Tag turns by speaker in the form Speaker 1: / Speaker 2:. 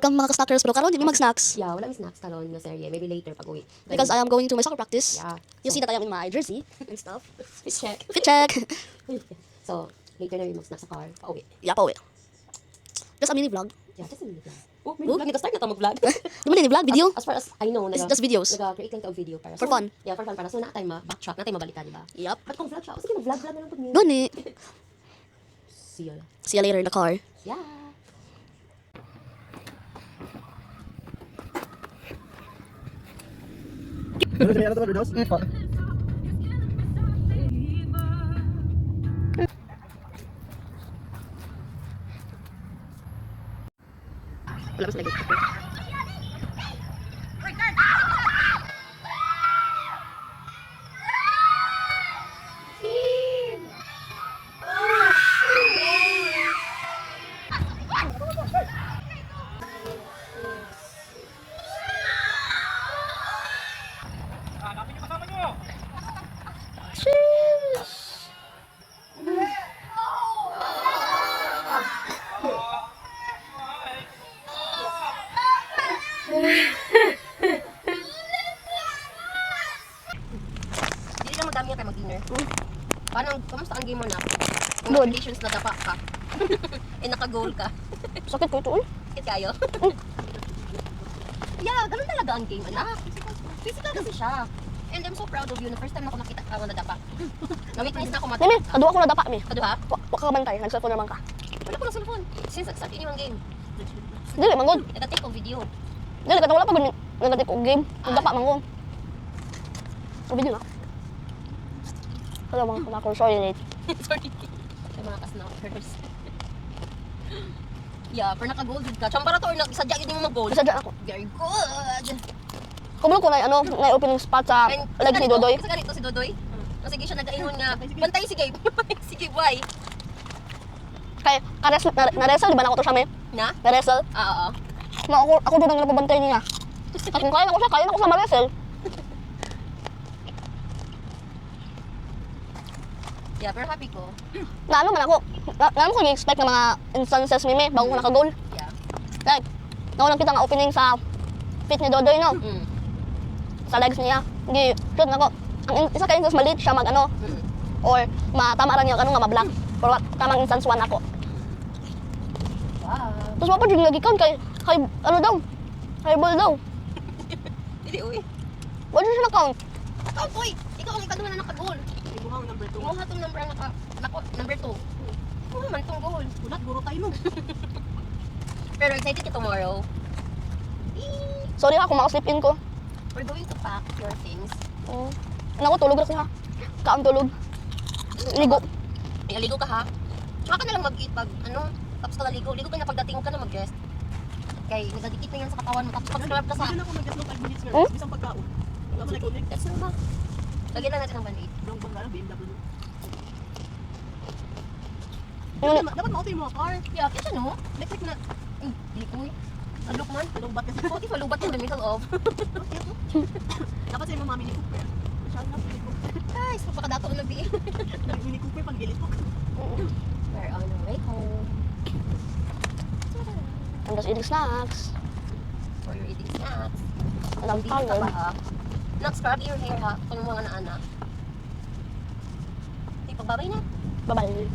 Speaker 1: Kang mga snackers pero karon di mi mag-snacks
Speaker 2: Yeah, wala may snacks karon na serye. Maybe later pag uwi.
Speaker 1: because I am going to my soccer practice.
Speaker 2: Yeah.
Speaker 1: You see that I am in my jersey and stuff.
Speaker 2: Check.
Speaker 1: Fit check.
Speaker 2: So, later na rin mag-snack sa car. Pauwi.
Speaker 1: Yeah, pauwi. Just a mini vlog.
Speaker 2: Yeah, just a minute lang. Oh, may vlog. Nag-start na ito mag-vlog.
Speaker 1: Di mo mini vlog video?
Speaker 2: As far as I know,
Speaker 1: It's just videos.
Speaker 2: Nag-create lang ito video para
Speaker 1: For fun.
Speaker 2: Yeah, for fun. Para so na tayo ma-backtrack, na tayo mabalikan, di ba?
Speaker 1: Yup.
Speaker 2: But kung vlog siya, sige mag-vlog lang na lang po niya.
Speaker 1: Gani.
Speaker 2: See you.
Speaker 1: See you later in the car.
Speaker 2: Yeah.
Speaker 3: Ano sa ano to, Dos?
Speaker 1: Wala mas lagi.
Speaker 2: Hindi lang madami yan kayo mag-dinner. Paano, kamusta ang game mo na?
Speaker 1: Good.
Speaker 2: Congratulations na dapa ka. Eh, naka-goal ka.
Speaker 1: Sakit ko ito,
Speaker 2: Sakit kayo? Yeah, ganun talaga ang game, anak. Physical kasi siya. And I'm so proud of you na first time na ako nakita ka na dapa. Na-witness na ako
Speaker 1: Nimi, kaduwa ko na dapa mi.
Speaker 2: Kaduha?
Speaker 1: Wa ka bantay, nag-cellphone naman ka.
Speaker 2: Wala ko ng cellphone. Since nag-start yun yung game.
Speaker 1: Dili mangod.
Speaker 2: Nag-take ko video.
Speaker 1: Dili katong wala pa gud nagatik og game. Dapa mangod. O video na. Hello mga kanakor, sorry late.
Speaker 2: Sorry. Sa mga ka-snappers. Yeah, pero naka-goal din ka. Champarator, sadya yun yung mga goal.
Speaker 1: Sadya ako.
Speaker 2: Very good.
Speaker 1: Kumulong ko na ano, na opening spot sa leg ni Dodoy.
Speaker 2: Kasi ganito si Dodoy. Kasi sige siya nag-aingon nga. Bantay si Gabe. Si Gabe, why?
Speaker 1: Kay na-wrestle di ba na ako to siya may?
Speaker 2: Na?
Speaker 1: Na-wrestle.
Speaker 2: Oo.
Speaker 1: Na ako doon ang napabantay niya. At kung kaya na ko siya, kaya na ko sa ma-wrestle.
Speaker 2: Yeah, pero happy ko.
Speaker 1: Na ano man ako, na ano ko i-expect ng mga instances mimi bago ko naka-goal.
Speaker 2: Yeah.
Speaker 1: Like, naunang kita nga opening sa fit ni Dodoy, no?
Speaker 2: Mm.
Speaker 1: Sa legs niya. Hindi, shoot na ko. Ang isa ka instance maliit siya mag ano,
Speaker 2: Mm.
Speaker 1: or matama rin yung ano nga ma-block. For what, tamang instance 1 ako.
Speaker 2: Wow.
Speaker 1: Tapos mapa yung lagi kay ano daw, high ball daw.
Speaker 2: Hindi, uy.
Speaker 1: Wala siya na-count.
Speaker 2: Ikaw, boy. Ikaw ang ikaw na naka-goal. Ibuhaw number 2. Ibuhaw itong number ang number 2. Oo man itong goal. Ulat, guro tayo nun. Pero excited ka tomorrow.
Speaker 1: Sorry ha, kung maka-sleep in ko.
Speaker 2: We're going to pack your things.
Speaker 1: Ano ko, tulog na siya. Kaang tulog. Ligo.
Speaker 2: Ligo ka ha. Tsaka ka na lang mag-eat pag ano, tapos ka na ligo. Ligo ka na pagdating ka na mag-rest. Kaya nagdadikit na yan sa katawan mo. Tapos pag nag ka sa...
Speaker 3: Hindi na ako nag-gas ng 5 minutes
Speaker 1: Hmm?
Speaker 3: girl. Isang pagkaon. Wala mo nag-connect.
Speaker 2: That's na ba? Lagyan lang natin ng band-aid.
Speaker 3: Yung bang lang, BMW.
Speaker 1: Yun,
Speaker 3: Dapat ma-auto yung mga car.
Speaker 2: Yeah, kasi no? Electric na... Ay, di ko eh. Alok man.
Speaker 3: Lubat kasi.
Speaker 2: What if malubat in the middle of?
Speaker 3: Dapat sa'yo mga Mini Cooper. Masyado na Mini Cooper.
Speaker 2: Ay, so pakadato na bi.
Speaker 3: Mini Cooper pang gilit ko.
Speaker 2: We're on our way home.
Speaker 1: I'm just eating snacks.
Speaker 2: For your eating snacks.
Speaker 1: And I'm
Speaker 2: Hindi ka ba
Speaker 1: tired.
Speaker 2: ha? Nak-scrub your hair ha. Kung mga naanak. Okay, pagbabay na.
Speaker 1: Bye-bye.